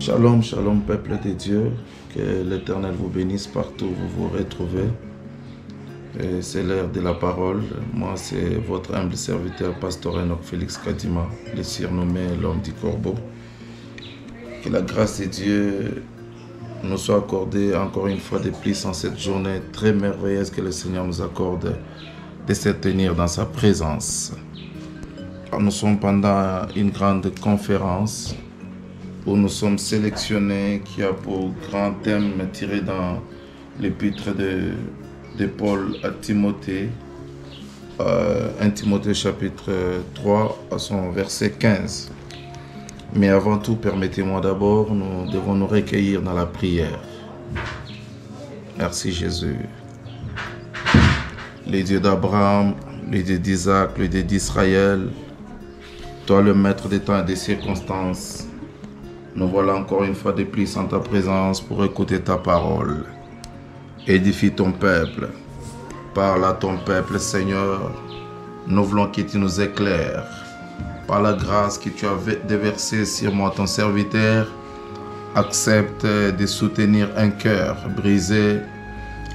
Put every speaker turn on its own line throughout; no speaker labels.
Shalom, shalom, peuple de Dieu. Que l'Éternel vous bénisse partout où vous vous retrouvez. C'est l'heure de la parole. Moi, c'est votre humble serviteur, Pasteur Enoch Félix Kadima, le surnommé l'homme du corbeau. Que la grâce de Dieu nous soit accordée encore une fois de plus en cette journée très merveilleuse que le Seigneur nous accorde de se tenir dans sa présence. Nous sommes pendant une grande conférence où nous sommes sélectionnés qui a pour grand thème tiré dans l'épître de Paul à Timothée, 1 Timothée chapitre 3 à son verset 15. Mais avant tout, permettez-moi d'abord, nous devons nous recueillir dans la prière. Merci Jésus. Le Dieu d'Abraham, le Dieu d'Isaac, le Dieu d'Israël, toi le maître des temps et des circonstances, nous voilà encore une fois de plus en ta présence pour écouter ta parole. Édifie ton peuple. Parle à ton peuple, Seigneur. Nous voulons que tu nous éclaires. Par la grâce que tu as déversée sur moi, ton serviteur, accepte de soutenir un cœur brisé.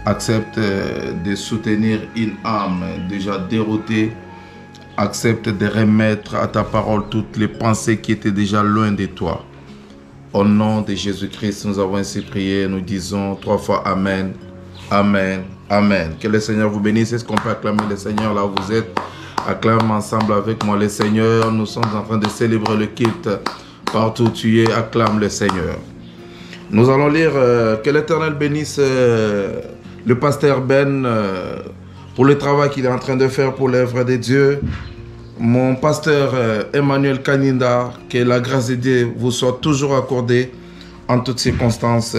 Accepte de soutenir une âme déjà déroutée. Accepte de remettre à ta parole toutes les pensées qui étaient déjà loin de toi. Au nom de Jésus-Christ, nous avons ainsi prié. Nous disons 3 fois Amen, Amen, Amen. Que le Seigneur vous bénisse. Est-ce qu'on peut acclamer le Seigneur là où vous êtes? Acclame ensemble avec moi le Seigneur. Nous sommes en train de célébrer le culte. Partout où tu es, acclame le Seigneur. Nous allons lire que l'Éternel bénisse le pasteur Ben pour le travail qu'il est en train de faire pour l'œuvre de Dieu. Mon pasteur Emmanuel Kaninda, que la grâce de Dieu vous soit toujours accordée en toutes circonstances.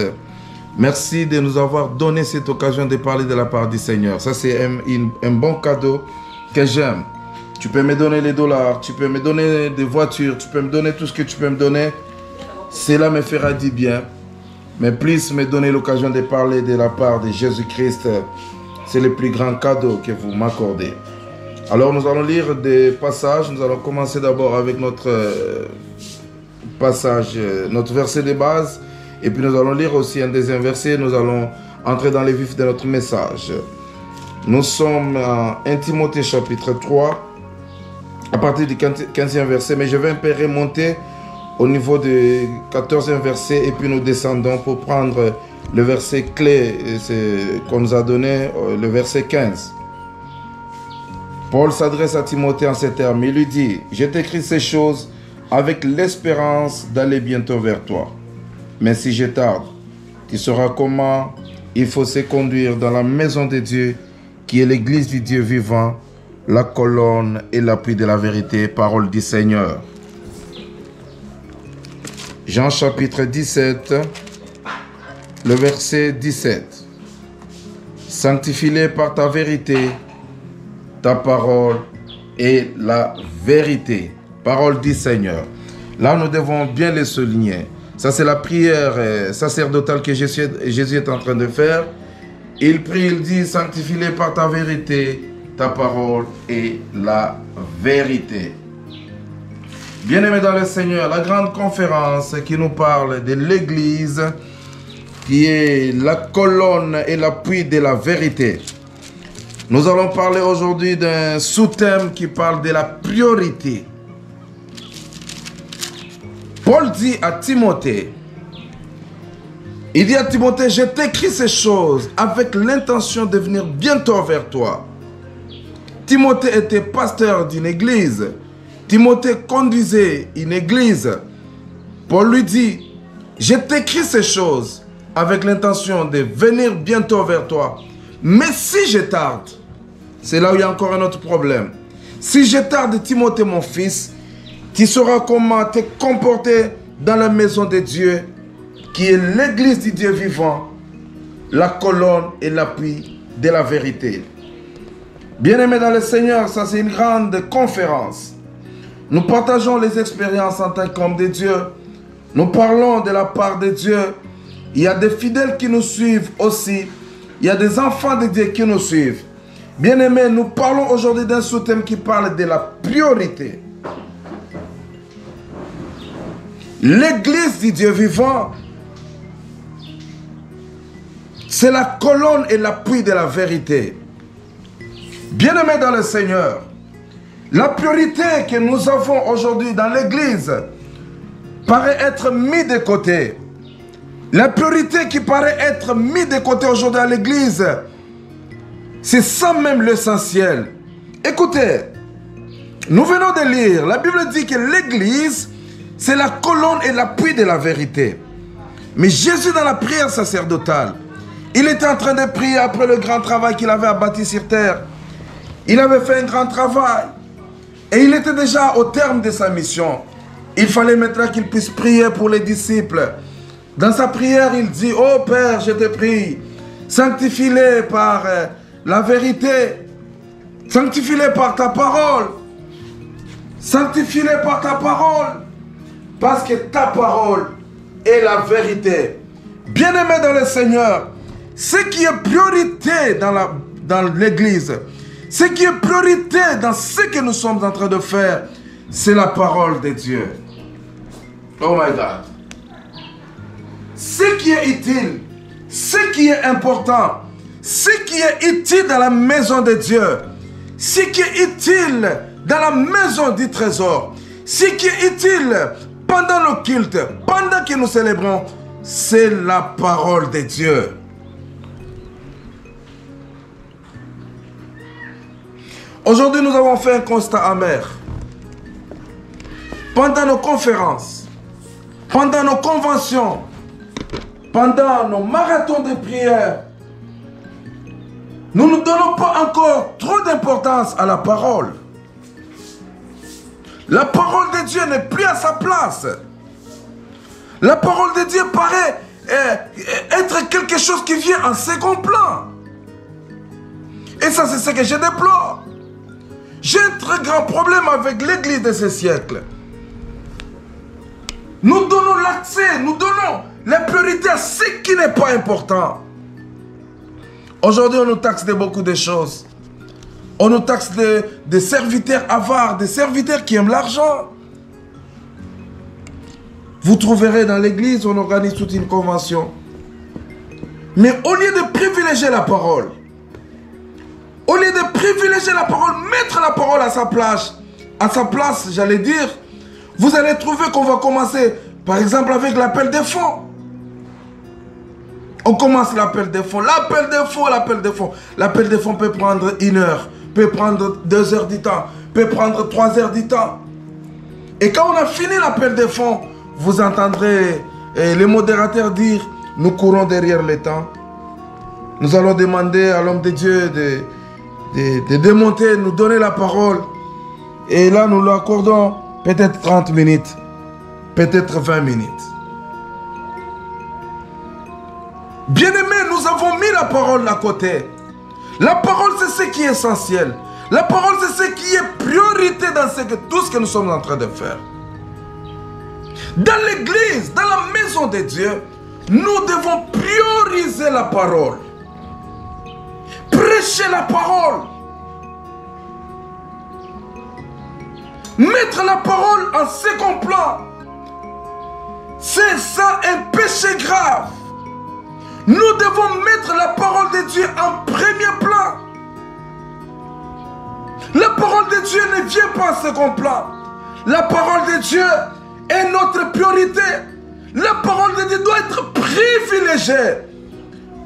Merci de nous avoir donné cette occasion de parler de la part du Seigneur. Ça, c'est un bon cadeau que j'aime. Tu peux me donner les dollars, tu peux me donner des voitures, tu peux me donner tout ce que tu peux me donner. Cela me fera du bien. Mais plus me donner l'occasion de parler de la part de Jésus-Christ, c'est le plus grand cadeau que vous m'accordez. Alors nous allons lire des passages. Nous allons commencer d'abord avec notre passage, notre verset de base. Et puis nous allons lire aussi un deuxième verset. Nous allons entrer dans les vifs de notre message. Nous sommes en 1 Timothée chapitre 3, à partir du 15e verset. Mais je vais un peu remonter au niveau du 14e verset. Et puis nous descendons pour prendre le verset clé qu'on nous a donné, le verset 15. Paul s'adresse à Timothée en ces termes. Il lui dit, « Je t'écris ces choses avec l'espérance d'aller bientôt vers toi. Mais si je tarde, tu sauras comment il faut se conduire dans la maison de Dieu, qui est l'église du Dieu vivant, la colonne et l'appui de la vérité, parole du Seigneur. » Jean chapitre 17, le verset 17. « Sanctifie-les par ta vérité. Ta parole est la vérité. » Parole du Seigneur. Là, nous devons bien le souligner. Ça, c'est la prière sacerdotale que Jésus est en train de faire. Il prie, il dit, sanctifie-les par ta vérité. Ta parole est la vérité. Bien-aimés dans le Seigneur, la grande conférence qui nous parle de l'Église, qui est la colonne et l'appui de la vérité. Nous allons parler aujourd'hui d'un sous-thème qui parle de la priorité. Paul dit à Timothée, il dit à Timothée, je t'écris ces choses avec l'intention de venir bientôt vers toi. Timothée était pasteur d'une église. Timothée conduisait une église. Paul lui dit, je t'écris ces choses avec l'intention de venir bientôt vers toi. Mais si je tarde, c'est là où il y a encore un autre problème. Si je tarde, Timothée, mon fils, tu sauras comment te comporter dans la maison de Dieu, qui est l'église du Dieu vivant, la colonne et l'appui de la vérité. Bien-aimés dans le Seigneur, ça c'est une grande conférence. Nous partageons les expériences en tant qu'hommes de Dieu. Nous parlons de la part de Dieu. Il y a des fidèles qui nous suivent aussi. Il y a des enfants de Dieu qui nous suivent. Bien-aimés, nous parlons aujourd'hui d'un sous-thème qui parle de la priorité. L'église du Dieu vivant, c'est la colonne et l'appui de la vérité. Bien-aimés dans le Seigneur, la priorité que nous avons aujourd'hui dans l'église paraît être mise de côté. La priorité qui paraît être mise de côté aujourd'hui à l'église, c'est ça même l'essentiel. Écoutez, nous venons de lire, la Bible dit que l'église, c'est la colonne et l'appui de la vérité. Mais Jésus, dans la prière sacerdotale, il était en train de prier après le grand travail qu'il avait abattu sur terre. Il avait fait un grand travail. Et il était déjà au terme de sa mission. Il fallait maintenant qu'il puisse prier pour les disciples. Dans sa prière, il dit, « Oh Père, je te prie, sanctifie-les par la vérité. Sanctifie-les par ta parole. Sanctifie-les par ta parole. Parce que ta parole est la vérité. » Bien-aimés dans le Seigneur, ce qui est priorité dans l'église, ce qui est priorité dans ce que nous sommes en train de faire, c'est la parole de Dieu. Oh my God. Ce qui est utile, ce qui est important, ce qui est utile dans la maison de Dieu, ce qui est utile dans la maison du trésor, ce qui est utile pendant le culte, pendant que nous célébrons, c'est la parole de Dieu. Aujourd'hui, nous avons fait un constat amer. Pendant nos conférences, pendant nos conventions, pendant nos marathons de prière, nous ne donnons pas encore trop d'importance à la parole. La parole de Dieu n'est plus à sa place. La parole de Dieu paraît être quelque chose qui vient en second plan. Et ça, c'est ce que je déplore. J'ai un très grand problème avec l'église de ce siècle. Nous donnons l'accès, nous donnons la priorité à ce qui n'est pas important. Aujourd'hui, on nous taxe de beaucoup de choses. On nous taxe de serviteurs avares, de serviteurs qui aiment l'argent. Vous trouverez dans l'église, on organise toute une convention. Mais au lieu de privilégier la parole, au lieu de privilégier la parole, mettre la parole à sa place, j'allais dire, vous allez trouver qu'on va commencer, par exemple, avec l'appel des fonds. On commence l'appel des fonds, l'appel des fonds, l'appel des fonds. L'appel des fonds peut prendre 1 heure, peut prendre 2 heures du temps, peut prendre 3 heures du temps. Et quand on a fini l'appel des fonds, vous entendrez les modérateurs dire, nous courons derrière le temps. Nous allons demander à l'homme de Dieu de démonter, nous donner la parole. Et là, nous lui accordons peut-être 30 minutes, peut-être 20 minutes. Bien-aimés, nous avons mis la parole à côté. La parole, c'est ce qui est essentiel. La parole, c'est ce qui est priorité dans tout ce que nous sommes en train de faire. Dans l'église, dans la maison de Dieu, nous devons prioriser la parole. Prêcher la parole. Mettre la parole en second plan. C'est ça un péché grave. Nous devons mettre la parole de Dieu en premier plan. La parole de Dieu ne vient pas en second plan. La parole de Dieu est notre priorité. La parole de Dieu doit être privilégiée.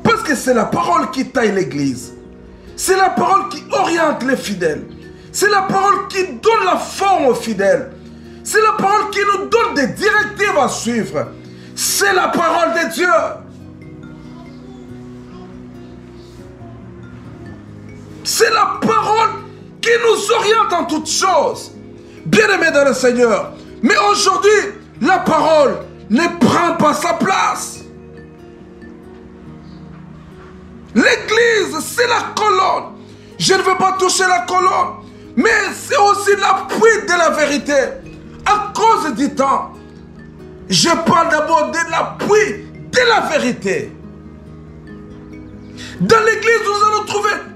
Parce que c'est la parole qui taille l'église. C'est la parole qui oriente les fidèles. C'est la parole qui donne la forme aux fidèles. C'est la parole qui nous donne des directives à suivre. C'est la parole de Dieu. C'est la parole qui nous oriente en toutes choses. Bien-aimés dans le Seigneur. Mais aujourd'hui, la parole ne prend pas sa place. L'église, c'est la colonne. Je ne veux pas toucher la colonne. Mais c'est aussi l'appui de la vérité. À cause du temps, je parle d'abord de l'appui de la vérité. Dans l'église,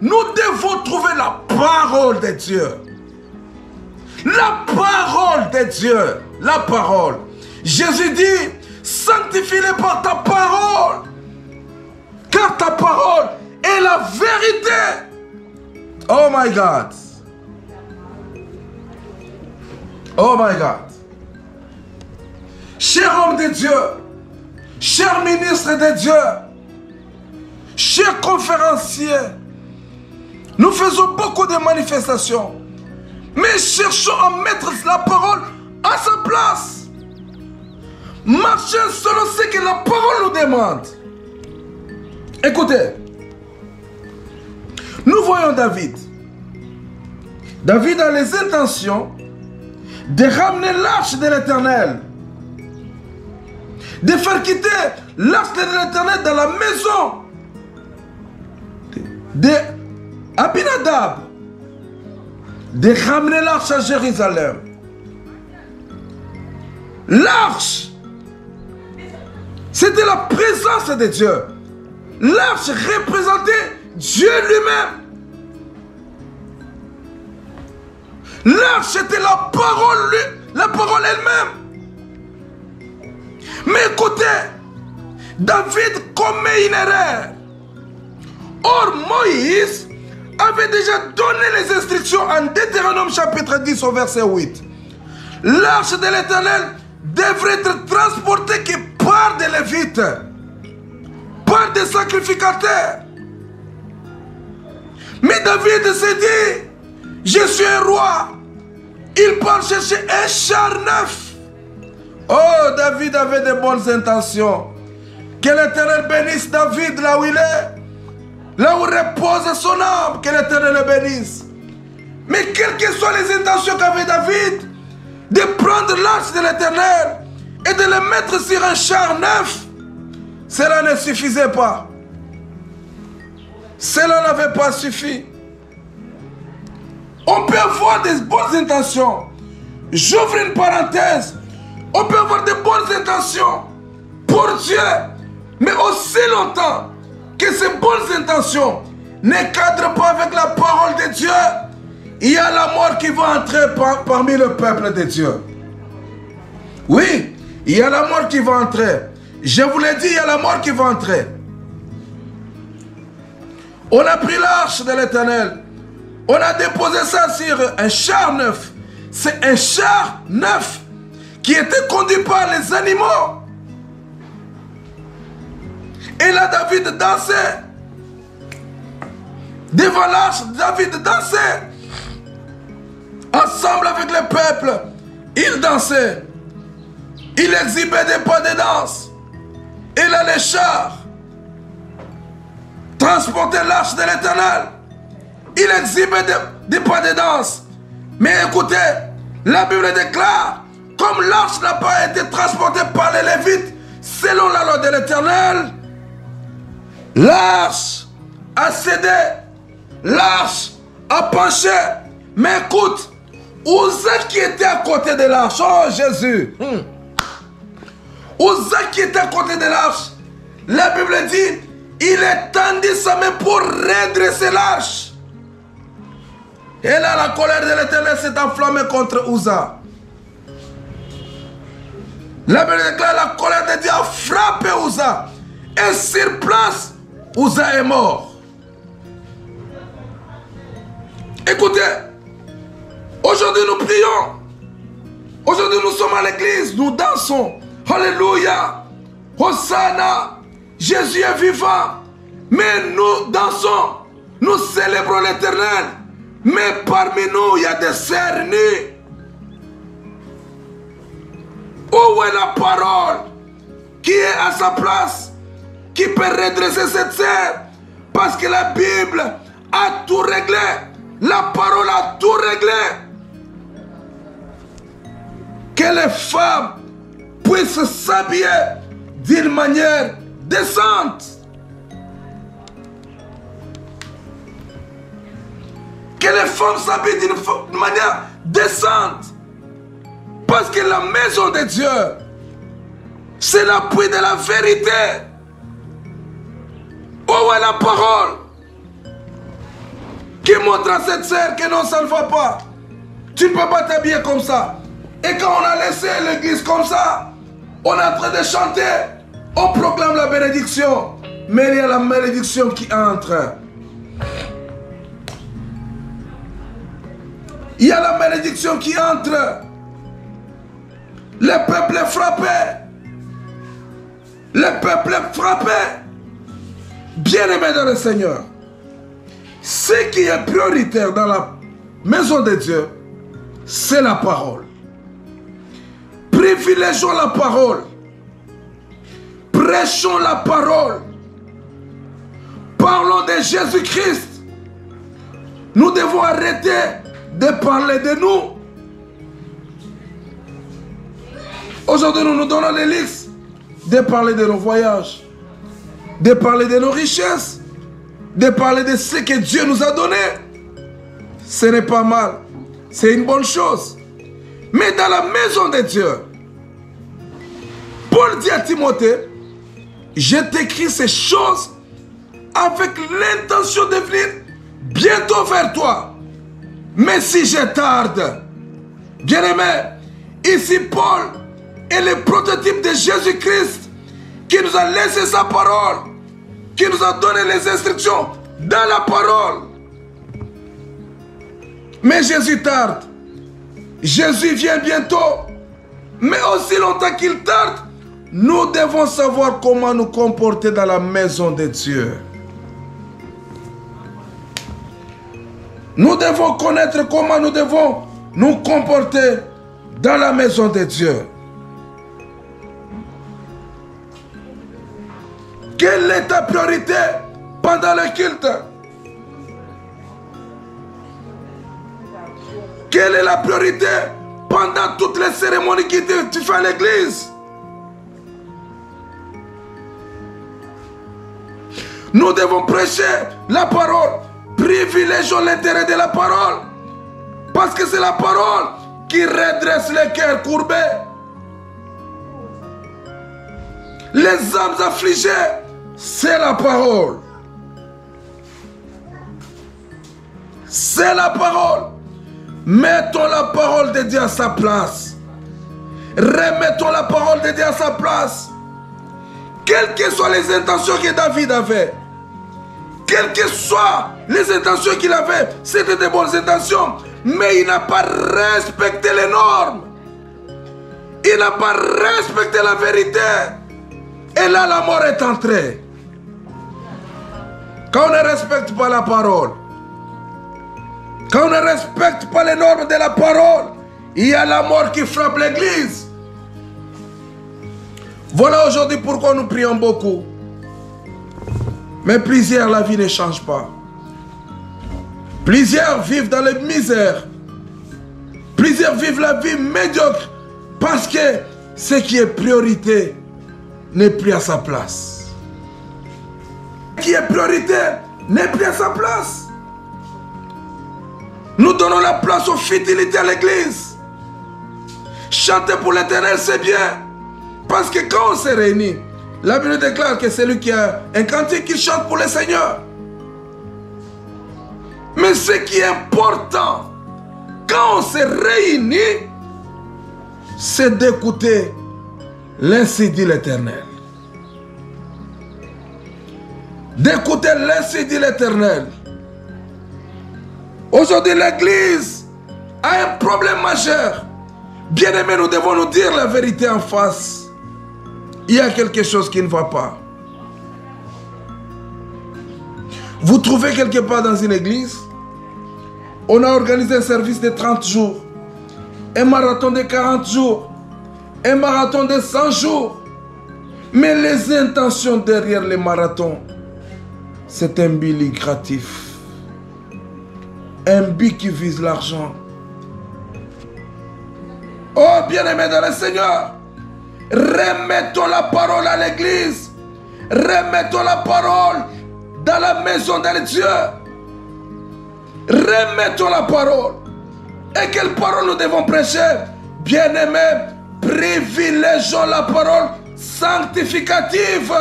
nous devons trouver la parole de Dieu. La parole de Dieu. La parole. Jésus dit, sanctifie-les par ta parole. Car ta parole est la vérité. Oh my God. Oh my God. Cher homme de Dieu, cher ministre de Dieu, cher conférencier, nous faisons beaucoup de manifestations, mais cherchons à mettre la parole à sa place. Marchons selon ce que la parole nous demande. Écoutez, nous voyons David. David a les intentions de ramener l'arche de l'Éternel, de faire quitter l'arche de l'Éternel dans la maison d'Abinadab, de ramener l'arche à Jérusalem. L'arche, c'était la présence de Dieu. L'arche représentait Dieu lui-même. L'arche était la parole elle-même. Mais écoutez, David commet une erreur. Or, Moïse avait déjà donné les instructions en Deutéronome chapitre 10 au verset 8. L'arche de l'Éternel devrait être transportée que par des Lévites, par des sacrificateurs. Mais David s'est dit, je suis un roi. Il part chercher un char neuf. Oh, David avait de bonnes intentions. Que l'Éternel bénisse David là où il est. Là où repose son âme. Que l'Éternel le bénisse. Mais quelles que soient les intentions qu'avait David, de prendre l'arche de l'Éternel et de le mettre sur un char neuf, cela ne suffisait pas. Cela n'avait pas suffi. On peut avoir des bonnes intentions. J'ouvre une parenthèse. On peut avoir de bonnes intentions pour Dieu, mais aussi longtemps que ces bonnes intentions ne cadrent pas avec la parole de Dieu, il y a la mort qui va entrer parmi le peuple de Dieu. Oui, il y a la mort qui va entrer. Je vous l'ai dit, il y a la mort qui va entrer. On a pris l'arche de l'Éternel. On a déposé ça sur un char neuf. C'est un char neuf qui était conduit par les animaux. Et là, David dansait. Devant l'arche, David dansait. Ensemble avec le peuple, il dansait. Il exhibait des pas de danse. Et là, les chars transportaient l'arche de l'Éternel. Il exhibait des pas de danse. Mais écoutez, la Bible déclare, comme l'arche n'a pas été transportée par les Lévites, selon la loi de l'Éternel, l'arche a cédé, l'arche a penché. Mais écoute, Uza qui était à côté de l'arche, oh Jésus, Uza qui était à côté de l'arche, la Bible dit, il étendit sa main pour redresser l'arche. Et là, la colère de l'Éternel s'est enflammée contre Uza. La Bible déclare, la colère de Dieu a frappé Uza. Et sur place, Uza est mort. Écoutez, aujourd'hui nous prions. Aujourd'hui nous sommes à l'église, nous dansons. Alléluia. Hosanna. Jésus est vivant. Mais nous dansons. Nous célébrons l'Éternel. Mais parmi nous, il y a des cernus. Où est la parole qui est à sa place, qui peut redresser cette serre? Parce que la Bible a tout réglé. La parole a tout réglé. Que les femmes puissent s'habiller d'une manière décente. Que les femmes s'habillent d'une manière décente. Parce que la maison de Dieu, c'est l'appui de la vérité. Où est la parole qui montre à cette sœur que non, ça ne va pas? Tu ne peux pas t'habiller comme ça. Et quand on a laissé l'église comme ça, On est en train de chanter. On proclame la bénédiction. Mais il y a la malédiction qui entre. Il y a la malédiction qui entre. Le peuple est frappé. Le peuple est frappé. Bien-aimé dans le Seigneur. Ce qui est prioritaire dans la maison de Dieu, c'est la parole. Privilégions la parole. Prêchons la parole. Parlons de Jésus-Christ. Nous devons arrêter de parler de nous. Aujourd'hui, nous nous donnons les listes de parler de nos voyages, de parler de nos richesses, de parler de ce que Dieu nous a donné. Ce n'est pas mal. C'est une bonne chose. Mais dans la maison de Dieu, Paul dit à Timothée, je t'écris ces choses avec l'intention de venir bientôt vers toi. Mais si je tarde, bien-aimé, ici Paul est le prototype de Jésus-Christ qui nous a laissé sa parole, qui nous a donné les instructions dans la parole. Mais Jésus tarde. Jésus vient bientôt. Mais aussi longtemps qu'il tarde, nous devons savoir comment nous comporter dans la maison de Dieu. Nous devons connaître comment nous devons nous comporter dans la maison de Dieu. Quelle est ta priorité pendant le culte? Quelle est la priorité pendant toutes les cérémonies que tu fais à l'église? Nous devons prêcher la parole. Privilégions l'intérêt de la parole. Parce que c'est la parole qui redresse les cœurs courbés. Les âmes affligées, c'est la parole. C'est la parole. Mettons la parole de Dieu à sa place. Remettons la parole de Dieu à sa place. Quelles que soient les intentions que David avait, quelles que soient les intentions qu'il avait, c'était de bonnes intentions, mais il n'a pas respecté les normes. Il n'a pas respecté la vérité. Et là, la mort est entrée. Quand on ne respecte pas la parole, quand on ne respecte pas les normes de la parole, il y a la mort qui frappe l'église. Voilà aujourd'hui pourquoi nous prions beaucoup. Mais plusieurs, la vie ne change pas. Plusieurs vivent dans la misère. Plusieurs vivent la vie médiocre parce que ce qui est priorité n'est plus à sa place. Ce qui est priorité n'est plus à sa place. Nous donnons la place aux fidélités à l'église. Chanter pour l'Éternel, c'est bien. Parce que quand on se réunit, la Bible déclare que c'est lui qui a un cantique qui chante pour le Seigneur. Mais ce qui est important, quand on se réunit, c'est d'écouter l'ainsi dit l'Éternel. D'écouter l'ainsi dit l'Éternel. Aujourd'hui, l'Église a un problème majeur. Bien-aimés, nous devons nous dire la vérité en face. Il y a quelque chose qui ne va pas. Vous trouvez quelque part dans une église, on a organisé un service de 30 jours, un marathon de 40 jours, un marathon de 100 jours. Mais les intentions derrière les marathons, c'est un but lucratif. Un but qui vise l'argent. Oh, bien-aimés dans le Seigneur, remettons la parole à l'église. Remettons la parole dans la maison de Dieu. Remettons la parole. Et quelle parole nous devons prêcher? Bien-aimés, privilégions la parole sanctificative.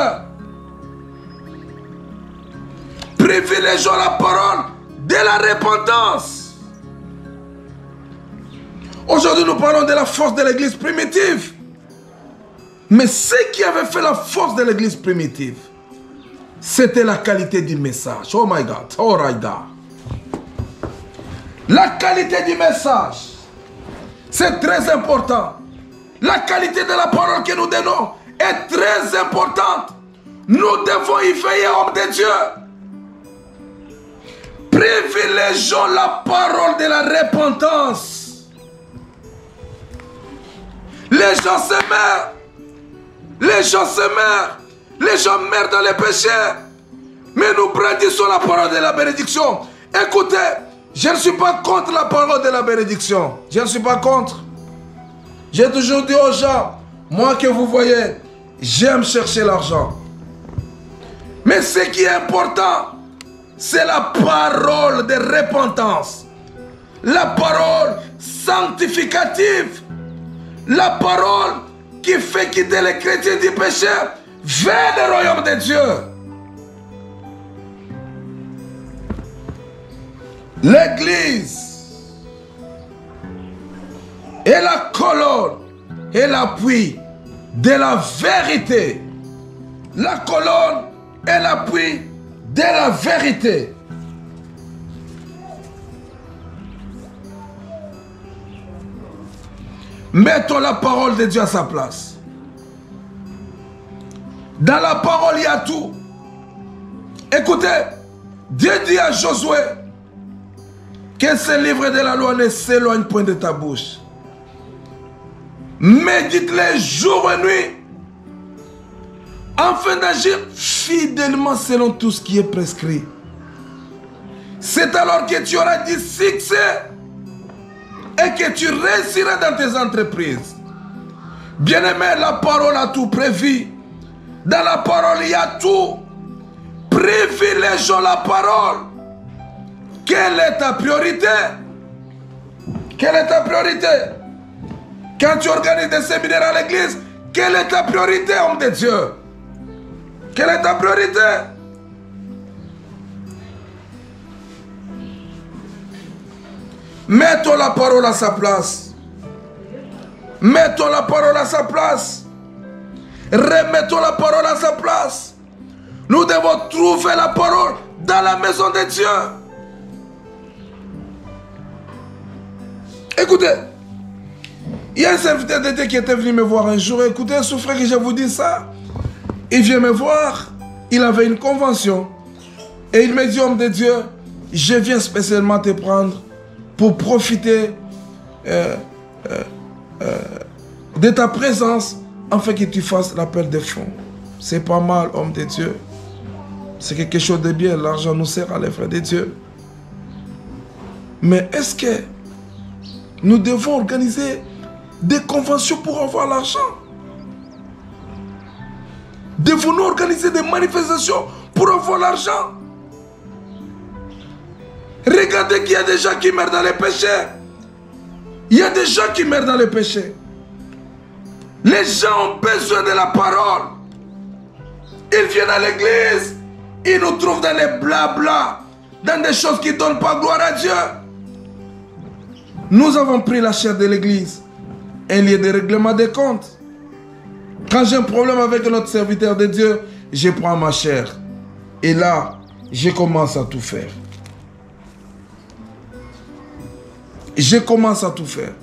Privilégions la parole de la repentance. Aujourd'hui, nous parlons de la force de l'église primitive.
Mais ce qui avait fait la force de l'église primitive, c'était la qualité du message. Oh my God, oh right God. La qualité du message, c'est très important. La qualité de la parole que nous donnons est très importante. Nous devons y veiller, hommes de Dieu. Privilégions la parole de la repentance. Les gens se meurent. Les gens se meurent. Les gens meurent dans les péchés. Mais nous brandissons la parole de la bénédiction. Écoutez, je ne suis pas contre la parole de la bénédiction. Je ne suis pas contre. J'ai toujours dit aux gens, moi que vous voyez, j'aime chercher l'argent. Mais ce qui est important, c'est la parole de repentance. La parole sanctificative. La parole qui fait quitter les chrétiens du péché vers le royaume de Dieu. L'église est la colonne et l'appui de la vérité. La colonne et l'appui de la vérité. Mettons la parole de Dieu à sa place. Dans la parole, il y a tout. Écoutez, Dieu dit à Josué que ce livre de la loi ne s'éloigne point de ta bouche. Médite-les jour et nuit, afin d'agir fidèlement selon tout ce qui est prescrit. C'est alors que tu auras du succès et que tu réussiras dans tes entreprises. Bien-aimé, la parole a tout prévu. Dans la parole, il y a tout. Privilégions la parole. Quelle est ta priorité? Quelle est ta priorité? Quand tu organises des séminaires à l'église, quelle est ta priorité, homme de Dieu? Quelle est ta priorité? Mettons la parole à sa place. Mettons la parole à sa place. Remettons la parole à sa place. Nous devons trouver la parole dans la maison de Dieu. Écoutez, il y a un serviteur de Dieu qui était venu me voir un jour. Écoutez, souffrez que je vous dise ça. Il vient me voir. Il avait une convention. Et il me dit, homme de Dieu, je viens spécialement te prendre pour profiter de ta présence afin que tu fasses l'appel des fonds. C'est pas mal, homme de Dieu. C'est quelque chose de bien. L'argent nous sert à les frères de Dieu. Mais est-ce que nous devons organiser des conventions pour avoir l'argent? Devons-nous organiser des manifestations pour avoir l'argent? Regardez qu'il y a des gens qui meurent dans les péchés. Il y a des gens qui meurent dans les péchés. Les gens ont besoin de la parole. Ils viennent à l'église. Ils nous trouvent dans les blabla, dans des choses qui ne donnent pas gloire à Dieu. Nous avons pris la chair de l'église, un lieu de règlement des comptes. Quand j'ai un problème avec notre serviteur de Dieu, je prends ma chair. Et là, je commence à tout faire. Je commence à tout faire.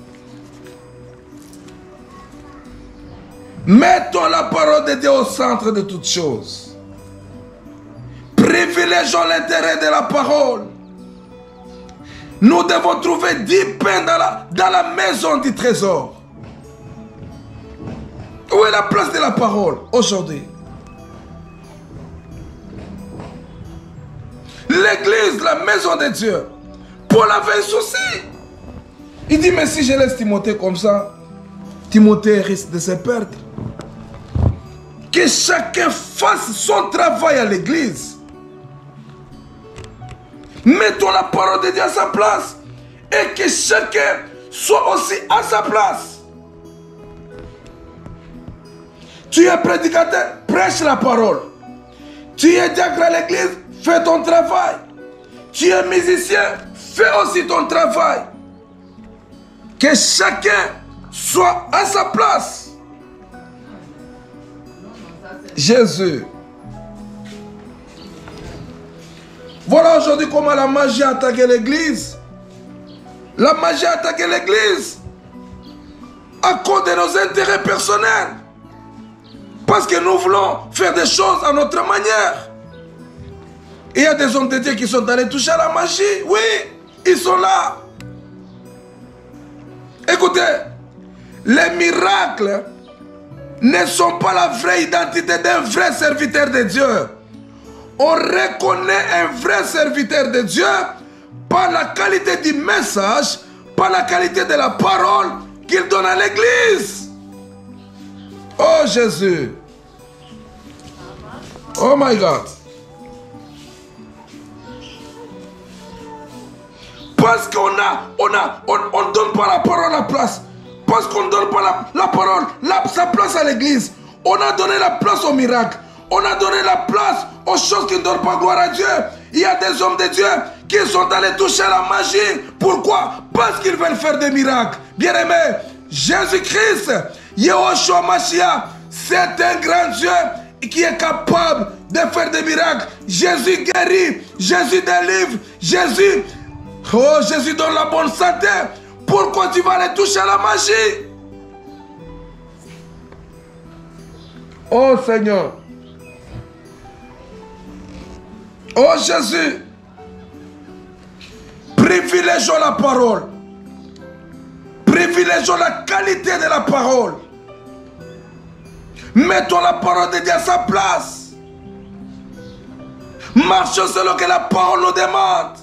Mettons la parole de Dieu au centre de toutes choses. Privilégions l'intérêt de la parole. Nous devons trouver 10 pains dans la maison du trésor. Où est la place de la parole aujourd'hui? L'église, la maison de Dieu. Paul avait un souci. Il dit, mais si je laisse Timothée comme ça, Timothée risque de se perdre. Que chacun fasse son travail à l'église. Mettons la parole de Dieu à sa place. Et que chacun soit aussi à sa place. Tu es prédicateur, prêche la parole. Tu es diacre à l'église, fais ton travail. Tu es musicien, fais aussi ton travail. Que chacun soit à sa place. Jésus. Voilà aujourd'hui comment la magie a attaqué l'église. La magie a attaqué l'église à cause de nos intérêts personnels. Parce que nous voulons faire des choses à notre manière. Il y a des hommes de Dieu qui sont allés toucher à la magie. Oui, ils sont là. Écoutez, les miracles ne sont pas la vraie identité d'un vrai serviteur de Dieu. On reconnaît un vrai serviteur de Dieu par la qualité du message, par la qualité de la parole qu'il donne à l'église. Oh Jésus. Oh my God. Parce qu'on on donne pas la parole à la place. Parce qu'on ne donne pas la parole, sa place à l'église. On a donné la place au miracle. On a donné la place aux choses qui ne donnent pas gloire à Dieu. Il y a des hommes de Dieu qui sont allés toucher à la magie. Pourquoi? Parce qu'ils veulent faire des miracles. Bien-aimés, Jésus-Christ, Yehoshua Mashiach, c'est un grand Dieu qui est capable de faire des miracles. Jésus guérit, Jésus délivre, Jésus donne la bonne santé. Pourquoi tu vas aller toucher à la magie? Oh Seigneur. Oh Jésus. Privilégions la parole. Privilégions la qualité de la parole. Mettons la parole de Dieu à sa place. Marchons selon que la parole nous demande.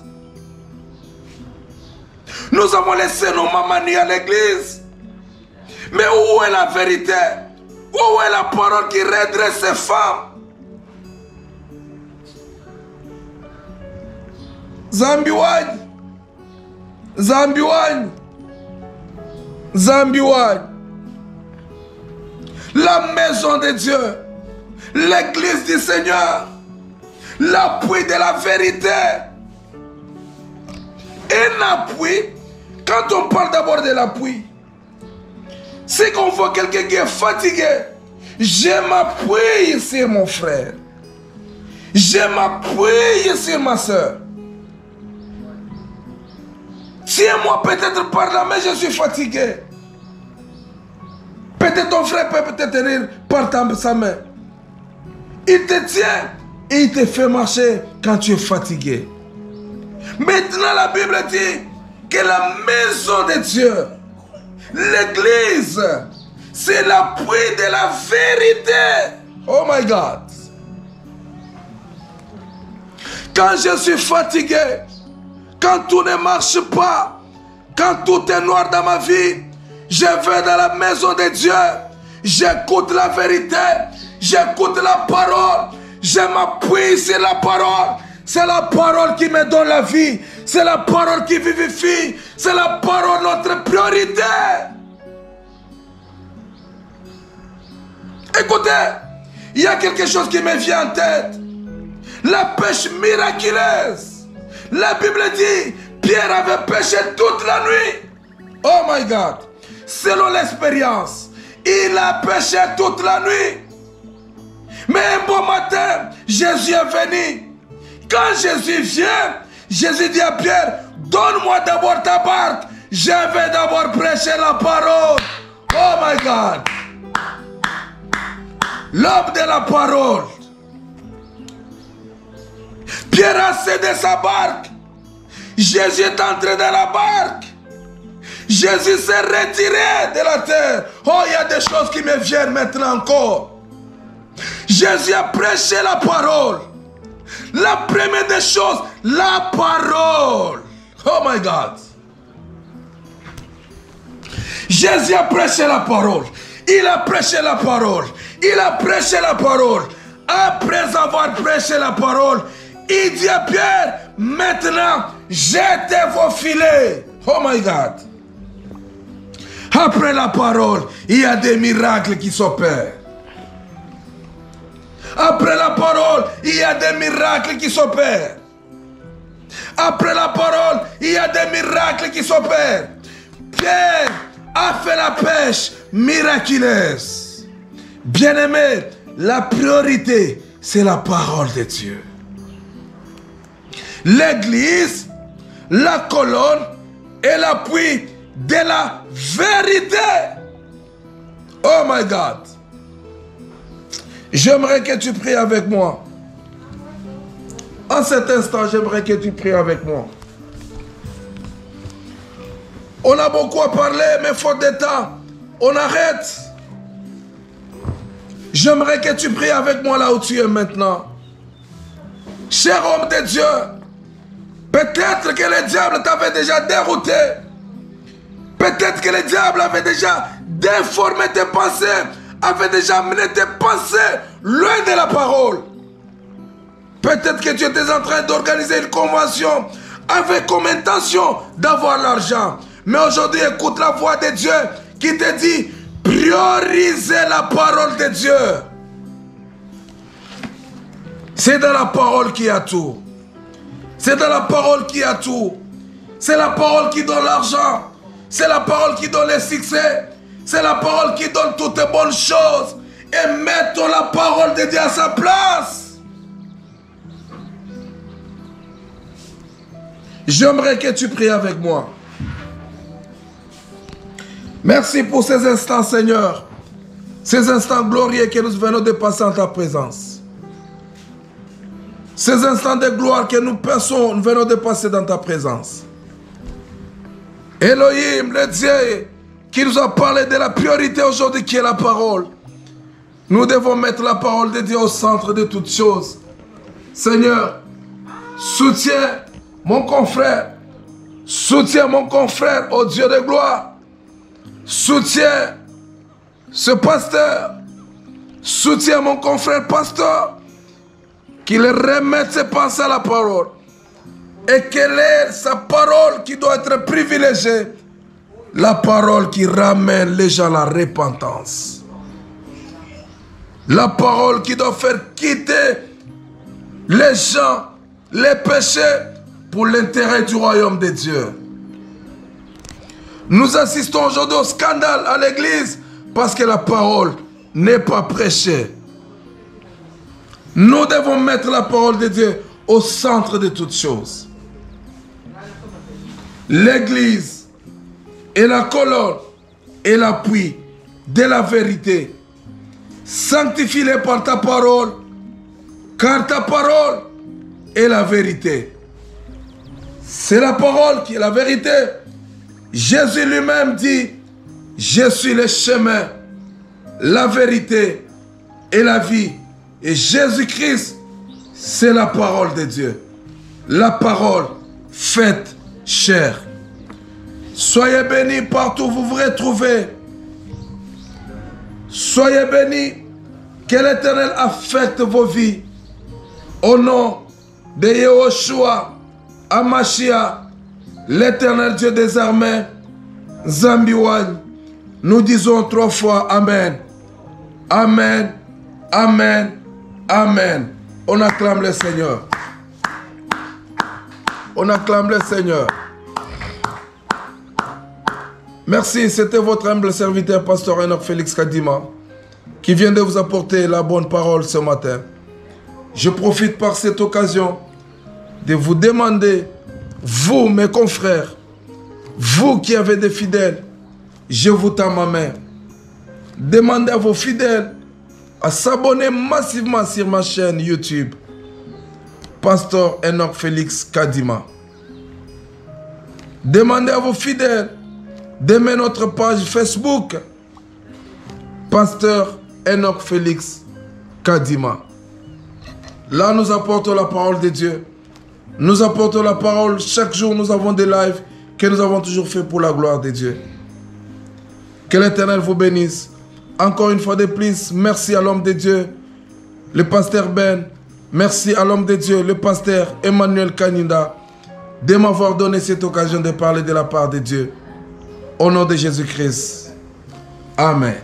Nous avons laissé nos mamanies à l'église. Mais où est la vérité? Où est la parole qui redresse ces femmes? Zambiouane. Zambiouane. Zambiouane. La maison de Dieu. L'église du Seigneur. L'appui de la vérité. Un appui, quand on parle d'abord de l'appui, c'est qu'on voit quelqu'un qui est fatigué. Je m'appuie sur mon frère. Je m'appuie sur ma soeur. Tiens-moi peut-être par la main, je suis fatigué. Peut-être ton frère peut te tenir par sa main. Il te tient et il te fait marcher quand tu es fatigué. Maintenant, la Bible dit que la maison de Dieu, l'église, c'est l'appui de la vérité. Oh my God. Quand je suis fatigué, quand tout ne marche pas, quand tout est noir dans ma vie, je vais dans la maison de Dieu, j'écoute la vérité, j'écoute la parole, je m'appuie sur la parole. C'est la parole qui me donne la vie. C'est la parole qui vivifie. C'est la parole notre priorité. Écoutez, il y a quelque chose qui me vient en tête. La pêche miraculeuse. La Bible dit, Pierre avait pêché toute la nuit. Oh my God. Selon l'expérience, il a pêché toute la nuit. Mais un bon matin, Jésus est venu. Quand Jésus vient, Jésus dit à Pierre, donne-moi d'abord ta barque. Je vais d'abord prêcher la parole. Oh my God. L'homme de la parole. Pierre a cédé sa barque. Jésus est entré dans la barque. Jésus s'est retiré de la terre. Oh, il y a des choses qui me viennent maintenant encore. Jésus a prêché la parole. La première des choses, la parole. Oh my God. Jésus a prêché la parole. Il a prêché la parole. Il a prêché la parole. Après avoir prêché la parole, il dit à Pierre, maintenant, jetez vos filets. Oh my God. Après la parole, il y a des miracles qui s'opèrent. Après la parole, il y a des miracles qui s'opèrent. Après la parole, il y a des miracles qui s'opèrent. Pierre a fait la pêche miraculeuse. Bien-aimé, la priorité, c'est la parole de Dieu. L'église, la colonne et l'appui de la vérité. Oh my God. J'aimerais que tu pries avec moi. En cet instant, j'aimerais que tu pries avec moi. On a beaucoup à parler, mais faute de temps, on arrête. J'aimerais que tu pries avec moi là où tu es maintenant. Cher homme de Dieu, peut-être que le diable t'avait déjà dérouté. Peut-être que le diable avait déjà déformé tes pensées, avait déjà amené tes pensées loin de la parole. Peut-être que tu étais en train d'organiser une convention avec comme intention d'avoir l'argent. Mais aujourd'hui, écoute la voix de Dieu qui te dit, priorisez la parole de Dieu. C'est dans la parole qu'il y a tout. C'est dans la parole qu'il y a tout. C'est la parole qui donne l'argent. C'est la parole qui donne le succès. C'est la parole qui donne toutes les bonnes choses. Et mettons la parole de Dieu à sa place. J'aimerais que tu pries avec moi. Merci pour ces instants, Seigneur. Ces instants glorieux que nous venons de passer en ta présence. Ces instants de gloire que nous venons de passer dans ta présence. Elohim, le Dieu qui nous a parlé de la priorité aujourd'hui qui est la parole. Nous devons mettre la parole de Dieu au centre de toutes choses. Seigneur, soutiens mon confrère. Soutiens mon confrère, ô Dieu de gloire. Soutiens ce pasteur. Soutiens mon confrère pasteur. Qu'il remette ses pensées à la parole. Et quelle est sa parole qui doit être privilégiée? La parole qui ramène les gens à la repentance. La parole qui doit faire quitter les gens, les péchés pour l'intérêt du royaume de Dieu. Nous assistons aujourd'hui au scandale à l'église parce que la parole n'est pas prêchée. Nous devons mettre la parole de Dieu au centre de toutes choses. L'église est la colonne et l'appui de la vérité. Sanctifie-les par ta parole, car ta parole est la vérité. C'est la parole qui est la vérité. Jésus lui-même dit, je suis le chemin, la vérité et la vie. Et Jésus-Christ, c'est la parole de Dieu. La parole faite chair. Soyez bénis partout où vous vous retrouvez. Soyez bénis. Que l'Éternel affecte vos vies. Au nom de Yehoshua, Amashia, l'Éternel Dieu des armées, Zambiwan, nous disons 3 fois Amen. Amen. Amen. Amen. On acclame le Seigneur. On acclame le Seigneur. Merci, c'était votre humble serviteur, Pasteur Enoch Félix Kadima, qui vient de vous apporter la bonne parole ce matin. Je profite par cette occasion de vous demander, vous mes confrères, vous qui avez des fidèles, je vous tends ma main. Demandez à vos fidèles à s'abonner massivement sur ma chaîne YouTube, Pasteur Enoch Félix Kadima. Demandez à vos fidèles d'aimer notre page Facebook, Pasteur Enoch Félix Kadima. Là, nous apportons la parole de Dieu. Nous apportons la parole. Chaque jour, nous avons des lives que nous avons toujours fait pour la gloire de Dieu. Que l'Éternel vous bénisse. Encore une fois de plus, merci à l'homme de Dieu, le pasteur Ben. Merci à l'homme de Dieu, le pasteur Emmanuel Kaninda, de m'avoir donné cette occasion de parler de la part de Dieu. Au nom de Jésus-Christ. Amen.